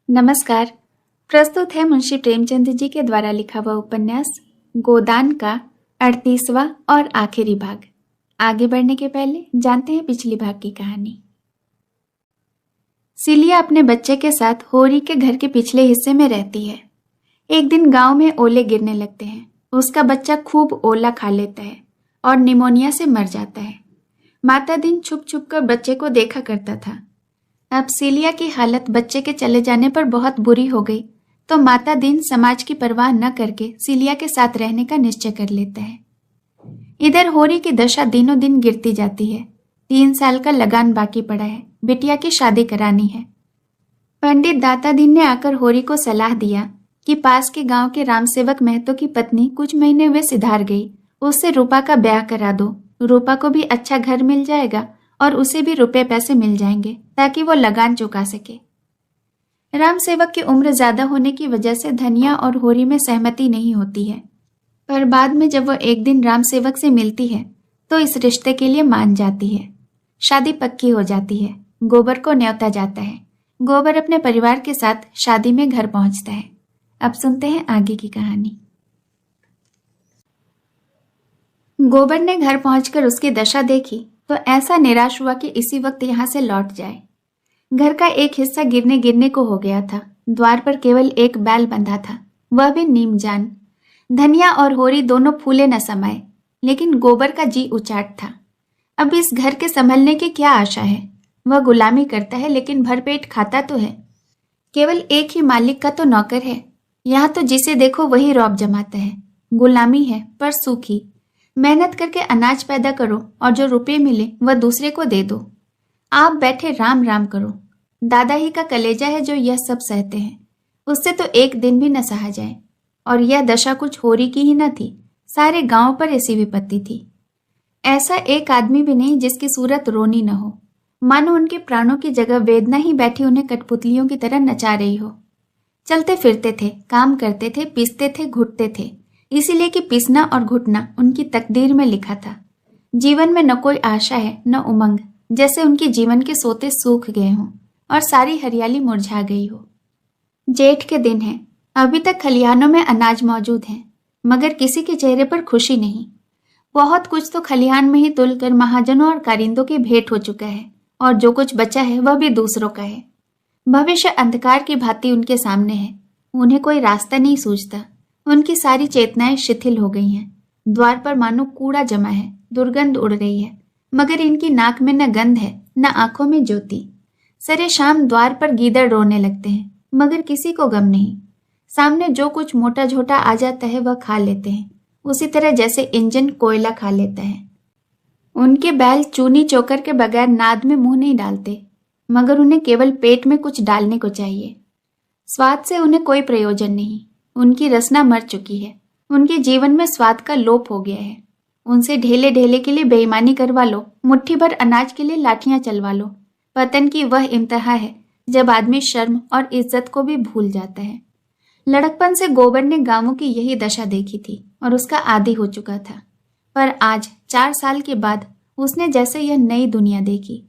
नमस्कार। प्रस्तुत है मुंशी प्रेमचंद जी के द्वारा लिखा हुआ उपन्यास गोदान का 38वां और आखिरी भाग। आगे बढ़ने के पहले जानते हैं पिछली भाग की कहानी। सिलिया अपने बच्चे के साथ होरी के घर के पिछले हिस्से में रहती है। एक दिन गांव में ओले गिरने लगते हैं। उसका बच्चा खूब ओला खा लेता है और निमोनिया से मर जाता है। माता दिन छुप छुप कर बच्चे को देखा करता था। अब सिलिया की हालत बच्चे के चले जाने पर बहुत बुरी हो गई, तो माता दिन समाज की परवाह न करके सिलिया के साथ रहने का निश्चय कर लेता है। इधर होरी की दशा दिनों दिन गिरती जाती है। 3 साल का लगान बाकी पड़ा है, बिटिया की शादी करानी है। पंडित दाता दिन ने आकर होरी को सलाह दिया कि पास के गांव के रामसेवक महतो की पत्नी कुछ महीने हुए सिधार गई, उससे रूपा का ब्याह करा दो। रूपा को भी अच्छा घर मिल जाएगा और उसे भी रुपए पैसे मिल जाएंगे ताकि वो लगान चुका सके। राम सेवक की उम्र ज्यादा होने की वजह से धनिया और होरी में सहमति नहीं होती है, पर बाद में जब वो एक दिन राम सेवक से मिलती है तो इस रिश्ते के लिए मान जाती है। शादी पक्की हो जाती है। गोबर को न्योता जाता है। गोबर अपने परिवार के साथ शादी में घर पहुंचता है। अब सुनते हैं आगे की कहानी। गोबर ने घर पहुंचकर उसकी दशा देखी तो ऐसा निराश हुआ कि इसी वक्त यहां से लौट जाए। घर का एक हिस्सा गिरने गिरने को हो गया था। द्वार पर केवल एक बैल बंधा था, वह भी नीमजान। धनिया और होरी दोनों फूले न समाये, लेकिन गोबर का जी उचाट था। अब इस घर के संभलने की क्या आशा है? वह गुलामी करता है लेकिन भरपेट खाता तो है। केवल एक ही मालिक का तो नौकर है। यहाँ तो जिसे देखो वही रौब जमाता है। गुलामी है पर सूखी। मेहनत करके अनाज पैदा करो और जो रुपए मिले वह दूसरे को दे दो। आप बैठे राम राम करो। दादा ही का कलेजा है जो यह सब सहते हैं। उससे तो एक दिन भी न सहा जाए। और यह दशा कुछ होरी की ही न थी, सारे गांव पर ऐसी विपत्ति थी। ऐसा एक आदमी भी नहीं जिसकी सूरत रोनी न हो, मानो उनके प्राणों की जगह वेदना ही बैठी उन्हें कठपुतलियों की तरह नचा रही हो। चलते फिरते थे, काम करते थे, पीसते थे, घुटते थे, इसीलिए कि पीसना और घुटना उनकी तकदीर में लिखा था। जीवन में न कोई आशा है न उमंग, जैसे उनके जीवन के सोते सूख गए हों और सारी हरियाली मुरझा गई हो। जेठ के दिन है, अभी तक खलिहानों में अनाज मौजूद है, मगर किसी के चेहरे पर खुशी नहीं। बहुत कुछ तो खलिहान में ही तुलकर महाजनों और कारिंदों की भेंट हो चुका है, और जो कुछ बचा है वह भी दूसरों का है। भविष्य अंधकार की भांति उनके सामने है। उन्हें कोई रास्ता नहीं सूझता। उनकी सारी चेतनाएं शिथिल हो गई हैं। द्वार पर मानो कूड़ा जमा है, दुर्गंध उड़ रही है, मगर इनकी नाक में न गंध है न आंखों में ज्योति। सरे शाम द्वार पर गीदड़ रोने लगते हैं, मगर किसी को गम नहीं। सामने जो कुछ मोटा झोटा आ जाता है वह खा लेते हैं, उसी तरह जैसे इंजन कोयला खा लेता है। उनके बैल चूनी चोकर के बगैर नाद में मुंह नहीं डालते, मगर उन्हें केवल पेट में कुछ डालने को चाहिए। स्वाद से उन्हें कोई प्रयोजन नहीं। उनकी रसना मर चुकी है। उनके जीवन में स्वाद का लोप हो गया है। उनसे ढेले ढेले के लिए बेईमानी करवा लो, मुट्ठी भर अनाज के लिए लाठियां चलवा लो। पतन की वह इंतहा है जब आदमी शर्म और इज्जत को भी भूल जाता है। लड़कपन से गोबर ने गांवों की यही दशा देखी थी और उसका आदी हो चुका था, पर आज 4 साल के बाद उसने जैसे यह नई दुनिया देखी।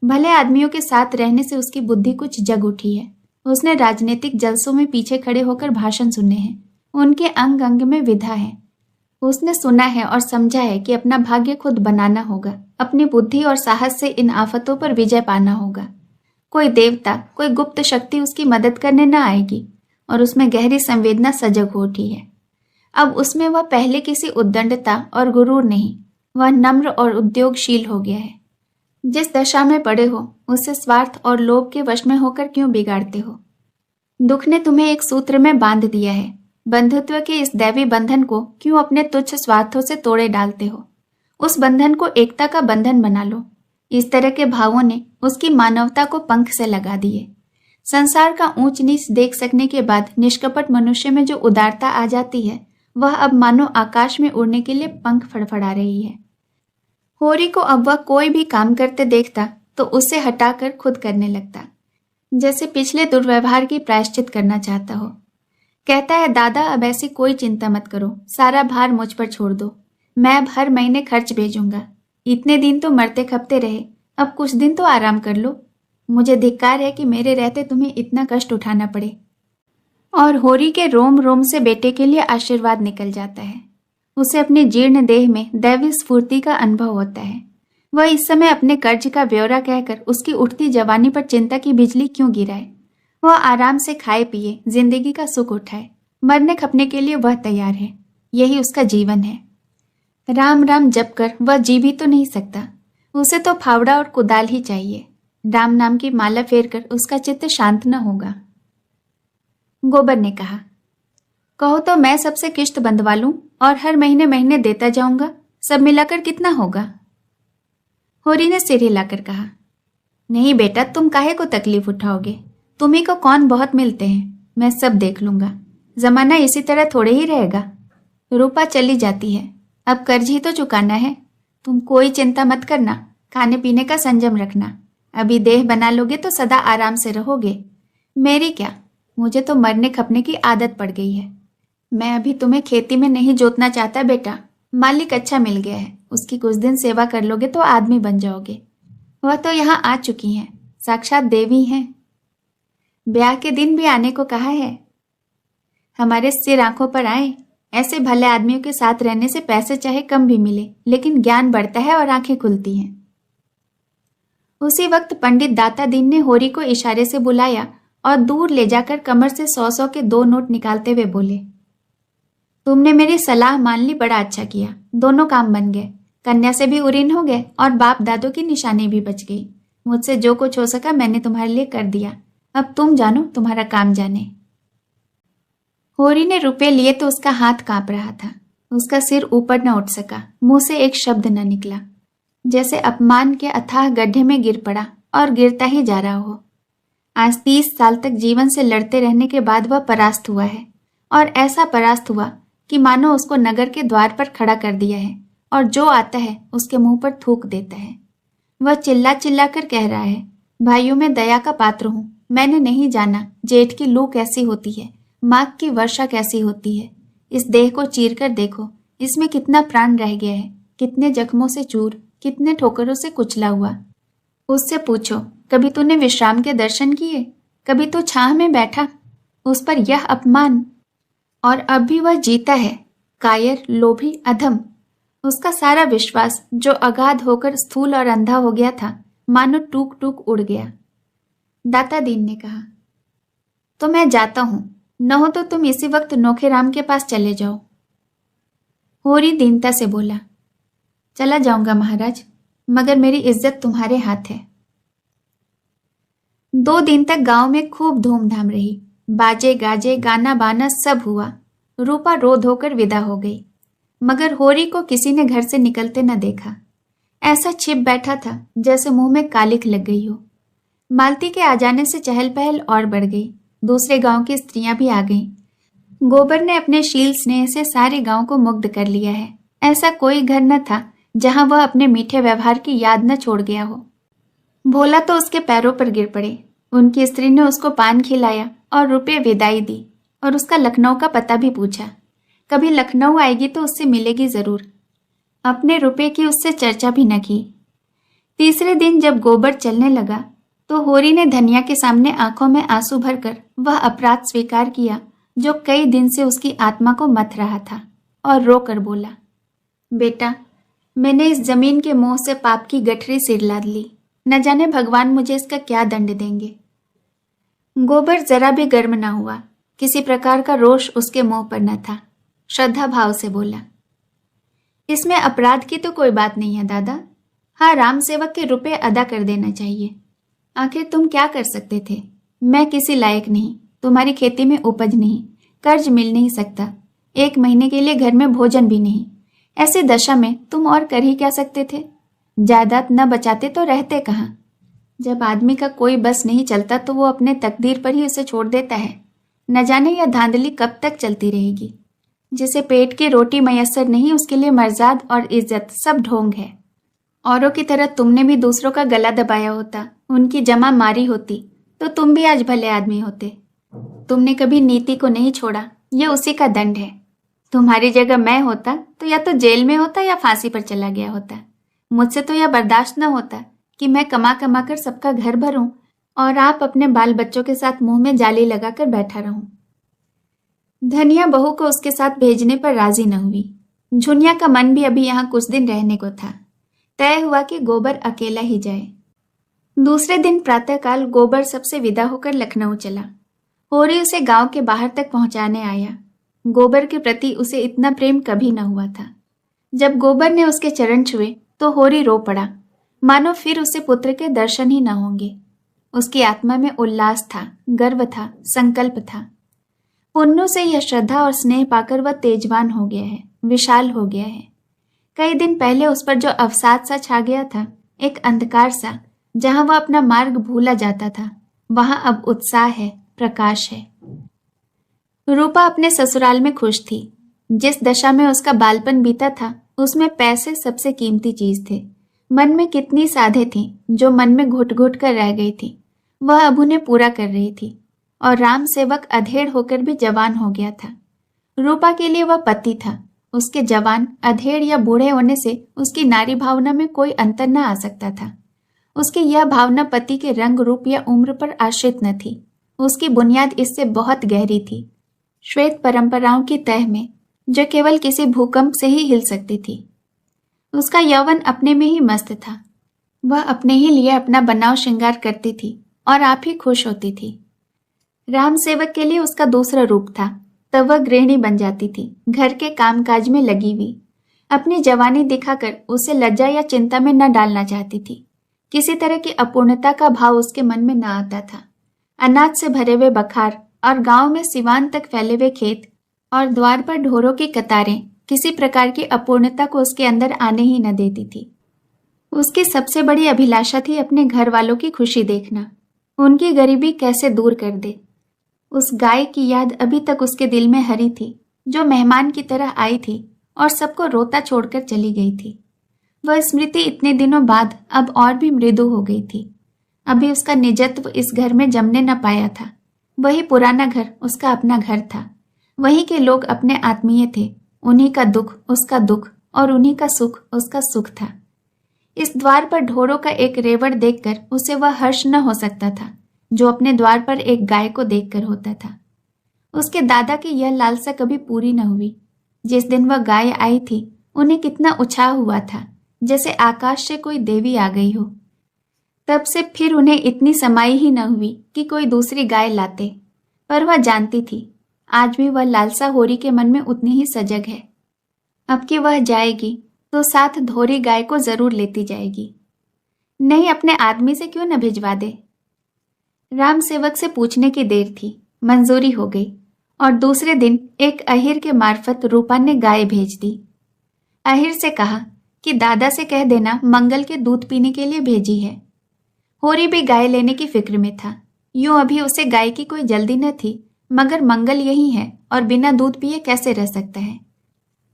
भले आदमियों के साथ रहने से उसकी बुद्धि कुछ जग उठी है। उसने राजनीतिक जलसों में पीछे खड़े होकर भाषण सुने हैं। उनके अंग अंग में विधा है। उसने सुना है और समझा है कि अपना भाग्य खुद बनाना होगा। अपनी बुद्धि और साहस से इन आफतों पर विजय पाना होगा। कोई देवता, कोई गुप्त शक्ति उसकी मदद करने न आएगी, और उसमें गहरी संवेदना सजग हो उठी है। अब उसमें वह पहले किसी उद्दंडता और गुरूर नहीं, वह नम्र और उद्योगशील हो गया है। जिस दशा में पड़े हो उससे स्वार्थ और लोभ के वश में होकर क्यों बिगाड़ते हो? दुख ने तुम्हें एक सूत्र में बांध दिया है। बंधुत्व के इस दैवी बंधन को क्यों अपने तुच्छ स्वार्थों से तोड़े डालते हो? उस बंधन को एकता का बंधन बना लो। इस तरह के भावों ने उसकी मानवता को पंख से लगा दिए। संसार का ऊंच नीच देख सकने के बाद निष्कपट मनुष्य में जो उदारता आ जाती है, वह अब मानो आकाश में उड़ने के लिए पंख फड़फड़ा रही है। होरी को अब वह कोई भी काम करते देखता तो उसे हटाकर खुद करने लगता, जैसे पिछले दुर्व्यवहार की प्रायश्चित करना चाहता हो। कहता है, दादा अब ऐसी कोई चिंता मत करो, सारा भार मुझ पर छोड़ दो। मैं अब हर महीने खर्च भेजूंगा। इतने दिन तो मरते खपते रहे, अब कुछ दिन तो आराम कर लो। मुझे धिक्कार है कि मेरे रहते तुम्हें इतना कष्ट उठाना पड़े। और होरी के रोम रोम से बेटे के लिए आशीर्वाद निकल जाता है। उसे अपने जीर्ण देह में दैवी स्फूर्ति का अनुभव होता है। वह इस समय अपने कर्ज का ब्यौरा कहकर उसकी उठती जवानी पर चिंता की बिजली क्यों गिराए। वह आराम से खाए पिए जिंदगी का सुख उठाए। मरने खपने के लिए वह तैयार है। यही उसका जीवन है। राम राम जप कर वह जी भी तो नहीं सकता। उसे तो फावड़ा और कुदाल ही चाहिए। राम नाम की माला फेरकर उसका चित्त शांत न होगा। गोबर ने कहा, कहो तो मैं सबसे किश्त बंधवा लूं और हर महीने महीने देता जाऊंगा। सब मिलाकर कितना होगा? होरी ने सिर हिलाकर कहा, नहीं बेटा, तुम काहे को तकलीफ उठाओगे? तुम्ही को कौन बहुत मिलते हैं। मैं सब देख लूंगा। जमाना इसी तरह थोड़े ही रहेगा। रूपा चली जाती है, अब कर्ज ही तो चुकाना है। तुम कोई चिंता मत करना। खाने पीने का संयम रखना। अभी देह बना लोगे तो सदा आराम से रहोगे। मेरी क्या, मुझे तो मरने खपने की आदत पड़ गई है। मैं अभी तुम्हें खेती में नहीं जोतना चाहता बेटा। मालिक अच्छा मिल गया है। उसकी कुछ दिन सेवा कर लोगे तो आदमी बन जाओगे। वह तो यहाँ आ चुकी हैं, साक्षात देवी हैं। ब्याह के दिन भी आने को कहा है। हमारे सिर आंखों पर आए। ऐसे भले आदमियों के साथ रहने से पैसे चाहे कम भी मिले, लेकिन ज्ञान बढ़ता है और आंखें खुलती हैं। उसी वक्त पंडित दाता दीन ने होरी को इशारे से बुलाया और दूर ले जाकर कमर से 100-100 के 2 नोट निकालते हुए बोले, तुमने मेरी सलाह मान ली, बड़ा अच्छा किया। दोनों काम बन गए। कन्या से भी उरीन हो गए और बाप दादों की निशानी भी बच गई। मुझसे जो कुछ हो सका मैंने तुम्हारे लिए कर दिया। अब तुम जानो, तुम्हारा काम जाने। होरी ने रुपए लिए तो उसका हाथ कांप रहा था। उसका सिर ऊपर न उठ सका। मुंह से एक शब्द न निकला। जैसे अपमान के अथाह गड्ढे में गिर पड़ा और गिरता ही जा रहा हो। आज 30 साल तक जीवन से लड़ते रहने के बाद वह परास्त हुआ है, और ऐसा परास्त हुआ कि मानो उसको नगर के द्वार पर खड़ा कर दिया है और जो आता है उसके मुंह पर थूक देता है। वह चिल्ला चिल्ला कर कह रहा है, भाइयों में दया का पात्र हूं। मैंने नहीं जाना जेठ की लू कैसी होती है, माघ की वर्षा कैसी होती है। इस देह को चीर कर देखो, इसमें कितना प्राण रह गया है, कितने जख्मों से चूर, कितने ठोकरों से कुचला हुआ। उससे पूछो, कभी तूने विश्राम के दर्शन किए? कभी तो छाह में बैठा? उस पर यह अपमान, और अब भी वह जीता है, कायर, लोभी, अधम। उसका सारा विश्वास जो अगाध होकर स्थूल और अंधा हो गया था, मानो टूक टूक उड़ गया। दाता दीन ने कहा, तो मैं जाता हूं, न हो तो तुम इसी वक्त नोखेराम के पास चले जाओ। होरी दीनता से बोला, चला जाऊंगा महाराज, मगर मेरी इज्जत तुम्हारे हाथ है। 2 दिन तक गांव में खूब धूमधाम रही। बाजे गाजे गाना बाना सब हुआ। रूपा रो धोकर विदा हो गई, मगर होरी को किसी ने घर से निकलते न देखा। ऐसा छिप बैठा था जैसे मुंह में कालिख लग गई हो। मालती के आ जाने से चहल पहल और बढ़ गई। दूसरे गांव की स्त्रियां भी आ गईं। गोबर ने अपने शील स्नेह से सारे गांव को मुग्ध कर लिया है। ऐसा कोई घर न था जहां वह अपने मीठे व्यवहार की याद न छोड़ गया हो। भोला तो उसके पैरों पर गिर पड़े। उनकी स्त्री ने उसको पान खिलाया और रुपये विदाई दी, और उसका लखनऊ का पता भी पूछा। कभी लखनऊ आएगी तो उससे मिलेगी जरूर। अपने रुपये की उससे चर्चा भी न की। तीसरे दिन जब गोबर चलने लगा तो होरी ने धनिया के सामने आंखों में आंसू भरकर वह अपराध स्वीकार किया जो कई दिन से उसकी आत्मा को मथ रहा था, और रोकर बोला, बेटा, मैंने इस जमीन के मोह से पाप की गठरी सिर लाद ली। न जाने भगवान मुझे इसका क्या दंड देंगे। गोबर जरा भी गर्म न हुआ। किसी प्रकार का रोष उसके मुंह पर न था। श्रद्धा भाव से बोला, इसमें अपराध की तो कोई बात नहीं है दादा। हाँ, राम सेवक के रुपए अदा कर देना चाहिए। आखिर तुम क्या कर सकते थे? मैं किसी लायक नहीं, तुम्हारी खेती में उपज नहीं, कर्ज मिल नहीं सकता, 1 महीने के लिए घर में भोजन भी नहीं। ऐसी दशा में तुम और कर ही क्या सकते थे? जायदाद न बचाते तो रहते कहाँ? जब आदमी का कोई बस नहीं चलता तो वो अपने तकदीर पर ही उसे छोड़ देता है। न जाने यह धांधली कब तक चलती रहेगी। जिसे पेट की रोटी मयस्सर नहीं, उसके लिए मर्जाद और इज्जत सब ढोंग है। औरों की तरह तुमने भी दूसरों का गला दबाया होता, उनकी जमा मारी होती, तो तुम भी आज भले आदमी होते। तुमने कभी नीति को नहीं छोड़ा, यह उसी का दंड है। तुम्हारी जगह मैं होता तो या तो जेल में होता या फांसी पर चला गया होता। मुझसे तो यह बर्दाश्त न होता कि मैं कमा कमा कर सबका घर भरूं, और आप अपने बाल बच्चों के साथ मुंह में जाली लगाकर बैठा रहूं। धनिया बहू को उसके साथ भेजने पर राजी न हुई। झुनिया का मन भी अभी यहाँ कुछ दिन रहने को था। तय हुआ कि गोबर अकेला ही जाए। दूसरे दिन प्रातःकाल गोबर सबसे विदा होकर लखनऊ चला। होरी उसे गांव के बाहर तक पहुंचाने आया। गोबर के प्रति उसे इतना प्रेम कभी न हुआ था। जब गोबर ने उसके चरण छुए तो होरी रो पड़ा, मानो फिर उसे पुत्र के दर्शन ही न होंगे। उसकी आत्मा में उल्लास था, गर्व था, संकल्प था। पुन्नू से यह श्रद्धा और स्नेह पाकर वह तेजवान हो गया है, विशाल हो गया है। कई दिन पहले उस पर जो अवसाद सा छा गया था, एक अंधकार सा, जहां वह अपना मार्ग भूला जाता था, वहां अब उत्साह है, प्रकाश है। रूपा अपने ससुराल में खुश थी। जिस दशा में उसका बालपन बीता था, उसमें पैसे सबसे कीमती चीज थे। मन में कितनी साधे थी जो मन में घुट घुट कर रह गई थी, वह अब उन्हें पूरा कर रही थी। और राम सेवक अधेड़ होकर भी जवान हो गया था। रूपा के लिए वह पति था। उसके जवान, अधेड़ या बूढ़े होने से उसकी नारी भावना में कोई अंतर न आ सकता था। उसकी यह भावना पति के रंग, रूप या उम्र पर आश्रित न थी। उसकी बुनियाद इससे बहुत गहरी थी, श्वेत परंपराओं की तह में, जो केवल किसी भूकंप से ही हिल सकती थी। उसका यौवन अपने में ही मस्त था। वह अपने ही लिए अपना बनाव श्रृंगार करती थी और आप ही खुश होती थी। राम सेवक के लिए उसका दूसरा रूप था। तब वह गृहिणी बन जाती थी, घर के कामकाज में लगी हुई। अपनी जवानी दिखाकर उसे लज्जा या चिंता में न डालना चाहती थी। किसी तरह की अपूर्णता का भाव उसके मन में न आता था। अनाज से भरे हुए बखार और गांव में सिवान तक फैले हुए खेत और द्वार पर ढोरों की कतारें किसी प्रकार की अपूर्णता को उसके अंदर आने ही न देती थी। उसकी सबसे बड़ी अभिलाषा थी अपने घर वालों की खुशी देखना, उनकी गरीबी कैसे दूर कर दे। उस गाय की याद अभी तक उसके दिल में हरी थी, जो मेहमान की तरह आई थी और सबको रोता छोड़कर चली गई थी। वह स्मृति इतने दिनों बाद अब और भी मृदु हो गई थी। अभी उसका निजत्व इस घर में जमने न पाया था। वही पुराना घर उसका अपना घर था। वहीं के लोग अपने आत्मीय थे। उन्हीं का दुख उसका दुख और उन्हीं का सुख उसका सुख था। इस द्वार पर ढोरों का एक रेवड़ देखकर उसे वह हर्ष न हो सकता था जो अपने द्वार पर एक गाय को देखकर होता था। उसके दादा की यह लालसा कभी पूरी न हुई। जिस दिन वह गाय आई थी, उन्हें कितना उत्साह हुआ था, जैसे आकाश से कोई देवी आ गई हो। तब से फिर उन्हें इतनी समाई ही न हुई कि कोई दूसरी गाय लाते। पर वह जानती थी, आज भी वह लालसा होरी के मन में उतनी ही सजग है। अब कि वह जाएगी तो साथ धोरी गाय को जरूर लेती जाएगी। नहीं, अपने आदमी से क्यों न भिजवा दे। राम सेवक से पूछने की देर थी, मंजूरी हो गई और दूसरे दिन एक अहिर के मार्फत रूपा ने गाय भेज दी। अहिर से कहा कि दादा से कह देना मंगल के दूध पीने के लिए भेजी है। होरी भी गाय लेने की फिक्र में था। यूं अभी उसे गाय की कोई जल्दी न थी, मगर मंगल यही है और बिना दूध पिए कैसे रह सकता है।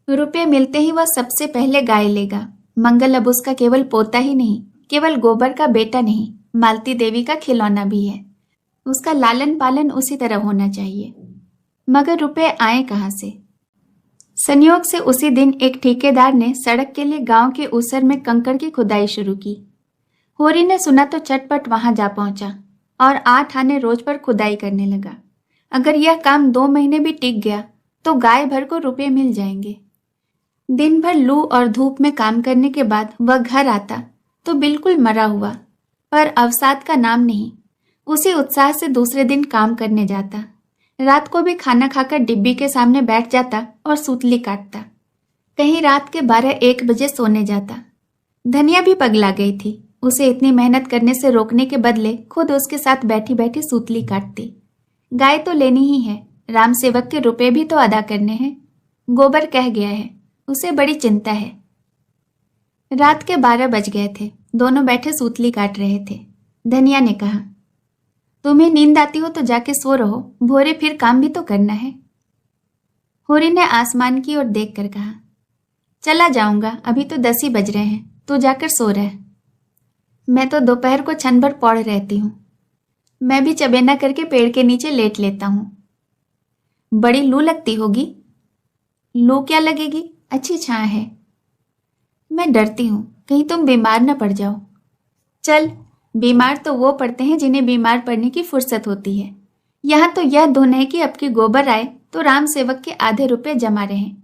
रुपये मिलते ही वह सबसे पहले गाय लेगा। मंगल अब उसका केवल पोता ही नहीं, केवल गोबर का बेटा नहीं, मालती देवी का खिलौना भी है। उसका लालन पालन उसी तरह होना चाहिए। मगर रुपए आए कहां से? संयोग से उसी दिन एक ठेकेदार ने सड़क के लिए गांव के ऊसर में कंकड़ की खुदाई शुरू की। होरी ने सुना तो चटपट वहां जा पहुंचा और 8 आने रोज पर खुदाई करने लगा। अगर यह काम 2 महीने भी टिक गया तो गाय भर को रुपये मिल जाएंगे। दिन भर लू और धूप में काम करने के बाद वह घर आता तो बिल्कुल मरा हुआ, पर अवसाद का नाम नहीं। उसी उत्साह से दूसरे दिन काम करने जाता। रात को भी खाना खाकर डिब्बी के सामने बैठ जाता और सूतली काटता। कहीं रात के 12-1 बजे सोने जाता। धनिया भी पगला गई थी। उसे इतनी मेहनत करने से रोकने के बदले खुद उसके साथ बैठी बैठी सूतली काटती। गाय तो लेनी ही है, राम सेवक के रुपए भी तो अदा करने हैं। गोबर कह गया है, उसे बड़ी चिंता है। रात के 12 बज गए थे। दोनों बैठे सूतली काट रहे थे। धनिया ने कहा, तुम्हें नींद आती हो तो जाके सो रहो, भोरे फिर काम भी तो करना है। होरी ने आसमान की ओर देखकर कहा, चला जाऊंगा, अभी तो 10 ही बज रहे हैं, तू जाकर सो रह। मैं तो दोपहर को छन भर पौड़ रहती हूँ। मैं भी चबेना करके पेड़ के नीचे लेट लेता हूँ। बड़ी लू लगती होगी। लू क्या लगेगी, अच्छी छां है। मैं डरती हूँ कहीं तुम बीमार न पड़ जाओ। चल, बीमार तो वो पड़ते हैं जिन्हें बीमार पड़ने की फुर्सत होती है। यहाँ तो यह धुन है कि अब की गोबर आए तो राम सेवक के आधे रुपए जमा रहें।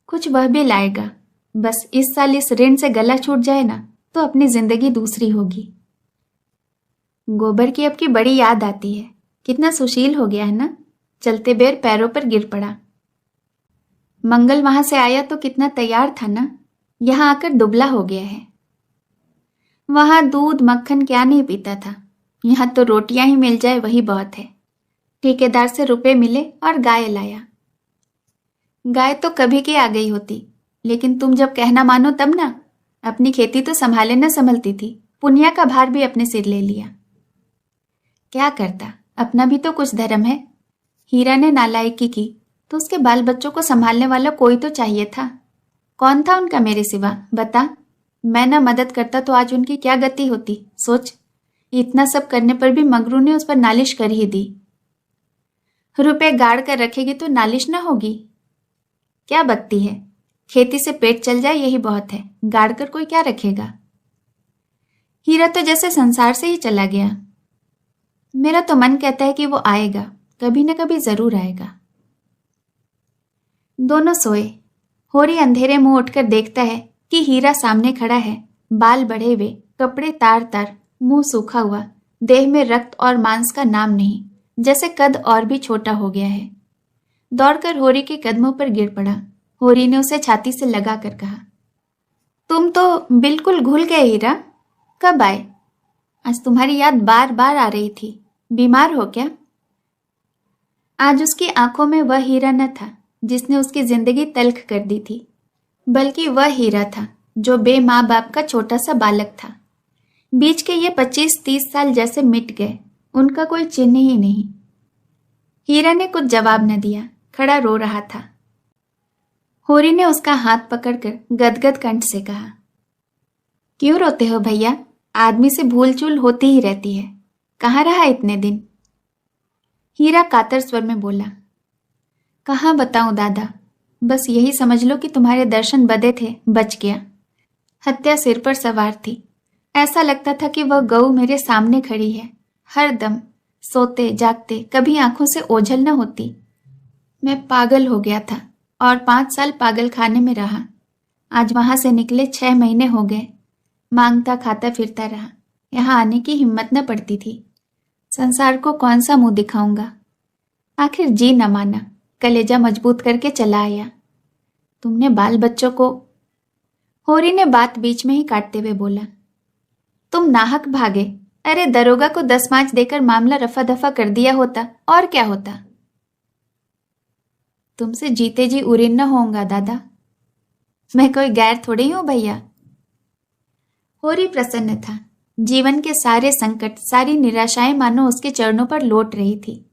कुछ वह भी लाएगा। बस इस साल इस ऋण से गला छूट जाए ना तो अपनी जिंदगी दूसरी होगी। गोबर की अब की बड़ी याद आती है। कितना सुशील हो गया है ना। चलते बेर पैरों पर गिर पड़ा। मंगल वहां से आया तो कितना तैयार था ना। यहाँ आकर दुबला हो गया है। वहां दूध मक्खन क्या नहीं पीता था। यहाँ तो रोटियां ही मिल जाए वही बहुत है। ठेकेदार से रुपए मिले और गाय लाया। गाय तो कभी की आ गई होती, लेकिन तुम जब कहना मानो तब ना। अपनी खेती तो संभाले न संभलती थी, पुनिया का भार भी अपने सिर ले लिया। क्या करता, अपना भी तो कुछ धर्म है। हीरा ने नालायकी की तो उसके बाल बच्चों को संभालने वाला कोई तो चाहिए था। कौन था उनका मेरे सिवा, बता। मैं ना मदद करता तो आज उनकी क्या गति होती, सोच। इतना सब करने पर भी मगरू ने उस पर नालिश कर ही दी। रुपए गाड़ कर रखेगी तो नालिश ना होगी। क्या बकती है, खेती से पेट चल जाए यही बहुत है, गाड़ कर कोई क्या रखेगा। हीरा तो जैसे संसार से ही चला गया। मेरा तो मन कहता है कि वो आएगा, कभी न कभी जरूर आएगा। दोनों सोए। होरी अंधेरे मुंह उठकर देखता है कि हीरा सामने खड़ा है, बाल बढ़े हुए, कपड़े तार तार, मुंह सूखा हुआ, देह में रक्त और मांस का नाम नहीं, जैसे कद और भी छोटा हो गया है। दौड़कर होरी के कदमों पर गिर पड़ा। होरी ने उसे छाती से लगाकर कहा, तुम तो बिल्कुल घुल गए हीरा, कब आए? आज तुम्हारी याद बार बार आ रही थी, बीमार हो क्या? आज उसकी आंखों में वह हीरा न था जिसने उसकी जिंदगी तल्ख कर दी थी, बल्कि वह हीरा था जो बे माँ बाप का छोटा सा बालक था। बीच के ये 25-30 साल जैसे मिट गए, उनका कोई चिन्ह ही नहीं। हीरा ने कुछ जवाब न दिया, खड़ा रो रहा था। होरी ने उसका हाथ पकड़कर गदगद कंठ से कहा, क्यों रोते हो भैया? आदमी से भूल चूल होती ही रहती है। कहाँ रहा इतने दिन? हीरा कातर स्वर में बोला, कहाँ बताऊं दादा, बस यही समझ लो कि तुम्हारे दर्शन बदे थे, बच गया। हत्या सिर पर सवार थी। ऐसा लगता था कि वह गऊ मेरे सामने खड़ी है, हर दम सोते जागते, कभी आंखों से ओझल न होती। मैं पागल हो गया था और 5 साल पागल खाने में रहा। आज वहां से निकले 6 महीने हो गए। मांगता खाता फिरता रहा, यहाँ आने की हिम्मत न पड़ती थी। संसार को कौन सा मुंह दिखाऊंगा। आखिर जी न माना, कलेजा मजबूत करके चला आया। तुमने बाल बच्चों को। होरी ने बात बीच में ही काटते हुए बोला, तुम नाहक भागे। अरे दरोगा को 10 मांच देकर मामला रफा दफा कर दिया होता और क्या होता। तुमसे जीते जी उरीन न होऊंगा दादा। मैं कोई गैर थोड़ी हूं भैया। होरी प्रसन्न था। जीवन के सारे संकट, सारी निराशाएं मानो उसके चरणों पर लौट रही थी।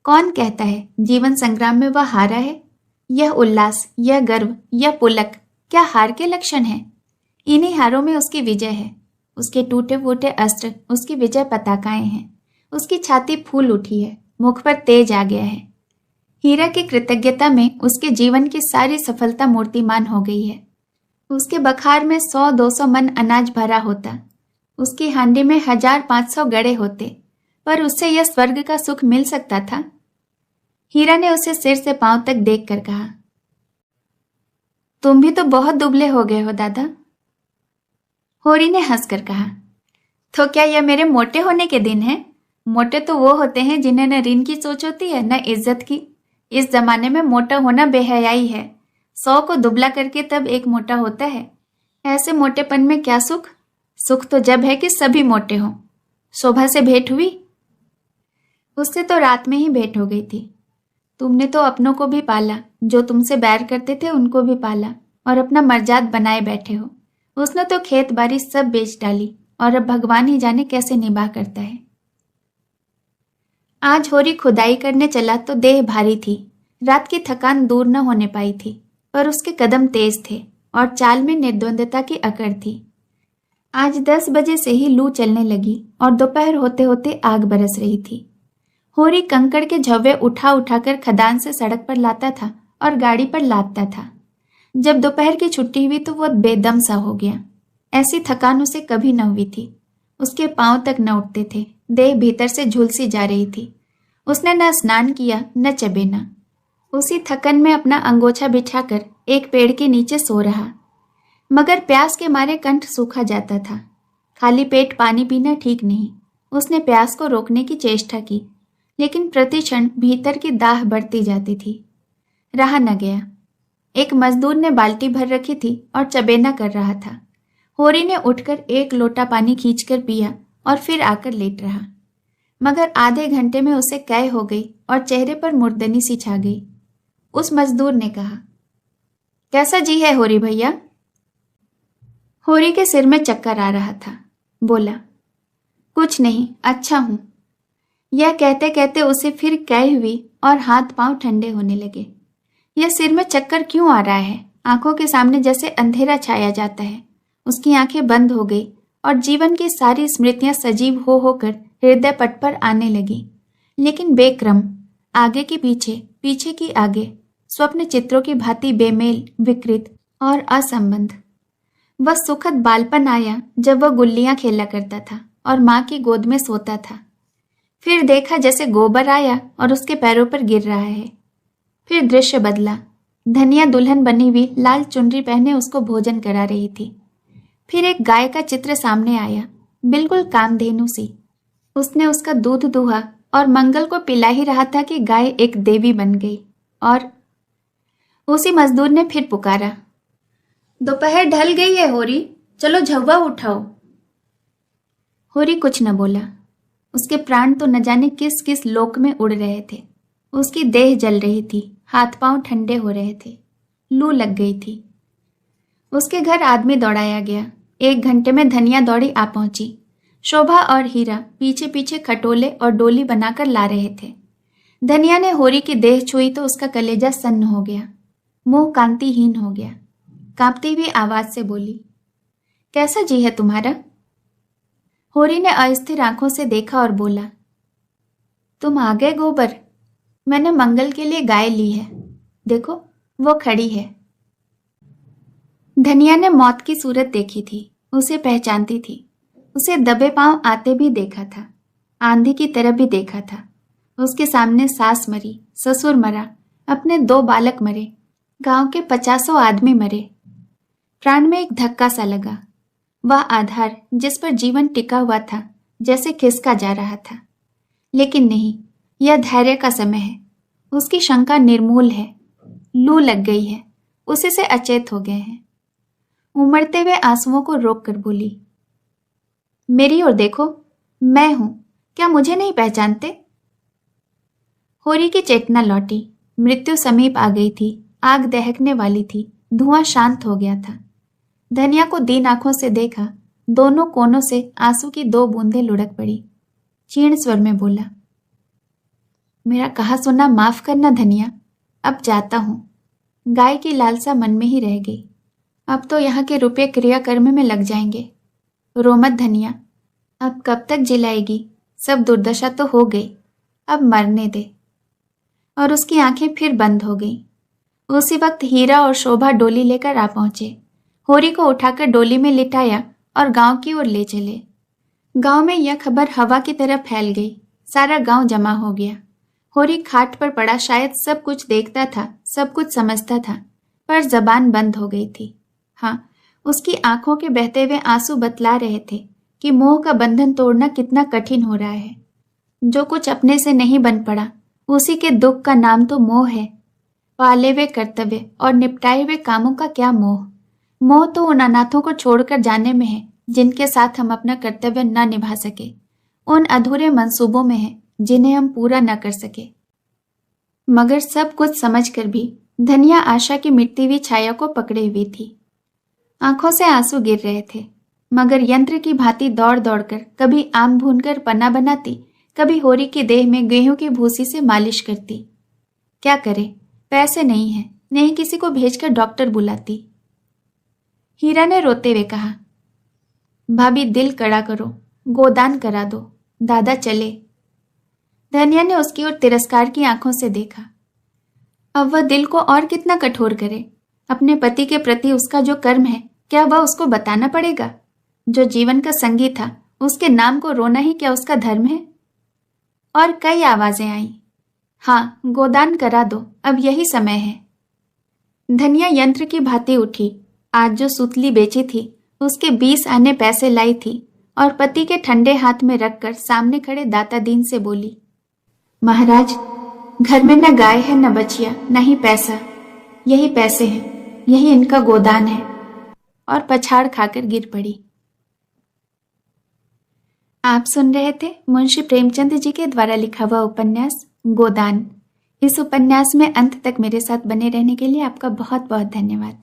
कौन कहता है जीवन संग्राम में वह हारा है? यह उल्लास, यह गर्व, यह पुलक क्या हार के लक्षण है? इन्हीं हारों में उसकी विजय है। उसके टूटे फूटे अस्त्र उसकी विजय पताकाएं हैं। उसकी छाती फूल उठी है, मुख पर तेज आ गया है। हीरा की कृतज्ञता में उसके जीवन की सारी सफलता मूर्तिमान हो गई है। उसके बखार में 100-200 मन अनाज भरा होता, उसकी हांडी में 1000-500 गड़े होते, पर उससे यह स्वर्ग का सुख मिल सकता था? हीरा ने उसे सिर से पांव तक देखकर कहा, तुम भी तो बहुत दुबले हो गए हो दादा। होरी ने हंसकर कहा, तो क्या यह मेरे मोटे होने के दिन है? मोटे तो वो होते हैं जिन्हें न ऋण की सोच होती है न इज्जत की। इस जमाने में मोटा होना बेहयाई है। 100 को दुबला करके तब एक मोटा होता है। ऐसे मोटेपन में क्या सुख? सुख तो जब है कि सभी मोटे हों। शोभा से भेंट हुई? उससे तो रात में ही भेंट हो गई थी। तुमने तो अपनों को भी पाला, जो तुमसे बैर करते थे उनको भी पाला और अपना मर्जाद बनाए बैठे हो। उसने तो खेत बाड़ी सब बेच डाली और अब भगवान ही जाने कैसे निभा करता है। आज होरी खुदाई करने चला तो देह भारी थी। रात की थकान दूर न होने पाई थी, पर उसके कदम तेज थे और चाल में निर्द्वंदता की अकड़ थी। आज 10 बजे से ही लू चलने लगी और दोपहर होते होते आग बरस रही थी। होरी कंकड़ के झव्वे उठा उठाकर खदान से सड़क पर लाता था और गाड़ी पर लादता था। जब दोपहर की छुट्टी हुई तो वह बेदम सा हो गया। ऐसी थकान उसे कभी न हुई थी। उसके पांव तक न उठते थे, देह भीतर से झुलसी जा रही थी। उसने न स्नान किया न चबेना। उसी थकन में अपना अंगोछा बिछाकर एक पेड़ के नीचे सो रहा, मगर प्यास के मारे कंठ सूखा जाता था। खाली पेट पानी पीना ठीक नहीं। उसने प्यास को रोकने की चेष्टा की, लेकिन प्रतिक्षण भीतर की दाह बढ़ती जाती थी। रहा न गया। एक मजदूर ने बाल्टी भर रखी थी और चबेना कर रहा था। होरी ने उठकर एक लोटा पानी खींचकर पिया और फिर आकर लेट रहा, मगर आधे घंटे में उसे कै हो गई और चेहरे पर मुर्दनी सी छा गई। उस मजदूर ने कहा, कैसा जी है होरी भैया? होरी के सिर में चक्कर आ रहा था। बोला, कुछ नहीं, अच्छा हूं। यह कहते कहते उसे फिर कै हुई और हाथ पांव ठंडे होने लगे। यह सिर में चक्कर क्यों आ रहा है? आंखों के सामने जैसे अंधेरा छाया जाता है। उसकी आंखें बंद हो गई और जीवन की सारी स्मृतियां सजीव हो होकर हृदय पट पर आने लगी, लेकिन बेक्रम, आगे की पीछे, पीछे की आगे, स्वप्न चित्रों की भांति बेमेल, विकृत और असंबंध। वह सुखद बालपन आया जब वह गुल्लियां खेला करता था और माँ की गोद में सोता था। फिर देखा जैसे गोबर आया और उसके पैरों पर गिर रहा है। फिर दृश्य बदला। धनिया दुल्हन बनी हुई लाल चुनरी पहने उसको भोजन करा रही थी। फिर एक गाय का चित्र सामने आया, बिल्कुल कामधेनु सी। उसने उसका दूध दुहा और मंगल को पिला ही रहा था कि गाय एक देवी बन गई। और उसी मजदूर ने फिर पुकारा, दोपहर ढल गई है होरी, चलो झव्वा उठाओ। होरी कुछ न बोला। उसके प्राण तो न जाने किस किस लोक में उड़ रहे थे। उसकी देह जल रही थी, हाथ पांव ठंडे हो रहे थे, लू लग गई थी। उसके घर आदमी दौड़ाया गया। 1 घंटे में धनिया दौड़ी आ पहुंची। शोभा और हीरा पीछे पीछे खटोले और डोली बनाकर ला रहे थे। धनिया ने होरी की देह छुई तो उसका कलेजा सन्न हो गया, मुंह कांतिहीन हो गया। कांपती हुई आवाज से बोली, कैसा जी है तुम्हारा? होरी ने अस्थिर आंखों से देखा और बोला, तुम आ गए गोबर। मैंने मंगल के लिए गाय ली है, देखो वो खड़ी है। धनिया ने मौत की सूरत देखी थी, उसे पहचानती थी। उसे दबे पांव आते भी देखा था, आंधी की तरह भी देखा था। उसके सामने सास मरी, ससुर मरा, अपने 2 बालक मरे, गांव के 50 आदमी मरे। प्राण में एक धक्का सा लगा। वह आधार जिस पर जीवन टिका हुआ था जैसे खिसका जा रहा था। लेकिन नहीं, यह धैर्य का समय है। उसकी शंका निर्मूल है। लू लग गई है, उसी से अचेत हो गए हैं। उमड़ते हुए आंसुओं को रोक कर बोली, मेरी ओर देखो, मैं हूं, क्या मुझे नहीं पहचानते? होरी की चेतना लौटी। मृत्यु समीप आ गई थी, आग दहकने वाली थी, धुआं शांत हो गया था। धनिया को दीन आंखों से देखा। दोनों कोनों से आंसू की 2 बूंदें लुढ़क पड़ी। क्षीण स्वर में बोला, मेरा कहा सुना माफ करना धनिया, अब जाता हूं। गाय की लालसा मन में ही रह गई। अब तो यहाँ के रुपये क्रियाकर्म में लग जाएंगे। रो मत धनिया, अब कब तक जिलाएगी? सब दुर्दशा तो हो गई, अब मरने दे। और उसकी आंखें फिर बंद हो गईं। उसी वक्त हीरा और शोभा डोली लेकर आ पहुंचे। होरी को उठाकर डोली में लिटाया और गांव की ओर ले चले। गांव में यह खबर हवा की तरह फैल गई। सारा गांव जमा हो गया। होरी खाट पर पड़ा शायद सब कुछ देखता था, सब कुछ समझता था, पर जबान बंद हो गई थी। हाँ, उसकी आंखों के बहते हुए आंसू बतला रहे थे कि मोह का बंधन तोड़ना कितना कठिन हो रहा है। जो कुछ अपने से नहीं बन पड़ा, उसी के दुख का नाम तो मोह है। पाले हुए कर्तव्य और निपटाए हुए कामों का क्या मोह? मोह तो उन अनाथों को छोड़कर जाने में है जिनके साथ हम अपना कर्तव्य न निभा सके, उन अधूरे मंसूबों में है जिन्हें हम पूरा न कर सके। मगर सब कुछ समझकर भी धनिया आशा की मिटती हुई छाया को पकड़े हुई थी। आंखों से आंसू गिर रहे थे, मगर यंत्र की भांति दौड़ दौड़कर कभी आम भूनकर पन्ना बनाती, कभी होरी की देह में गेहूं की भूसी से मालिश करती। क्या करे, पैसे नहीं है, नहीं किसी को भेजकर डॉक्टर बुलाती। हीरा ने रोते हुए कहा, भाभी दिल कड़ा करो, गोदान करा दो, दादा चले। धनिया ने उसकी ओर तिरस्कार की आंखों से देखा। अब वह दिल को और कितना कठोर करे? अपने पति के प्रति उसका जो कर्म है, क्या वह उसको बताना पड़ेगा? जो जीवन का संगी था, उसके नाम को रोना ही क्या उसका धर्म है? और कई आवाजें आईं। हाँ, गोदान करा दो, अब यही समय है। धनिया यंत्र की भांति उठी। आज जो सुतली बेची थी उसके 20 आने पैसे लाई थी और पति के ठंडे हाथ में रखकर सामने खड़े दाता दीन से बोली, महाराज, घर में न गाय है न बछिया न ही पैसा, यही पैसे हैं, यही इनका गोदान है। और पछाड़ खाकर गिर पड़ी। आप सुन रहे थे मुंशी प्रेमचंद जी के द्वारा लिखा हुआ उपन्यास गोदान। इस उपन्यास में अंत तक मेरे साथ बने रहने के लिए आपका बहुत बहुत धन्यवाद।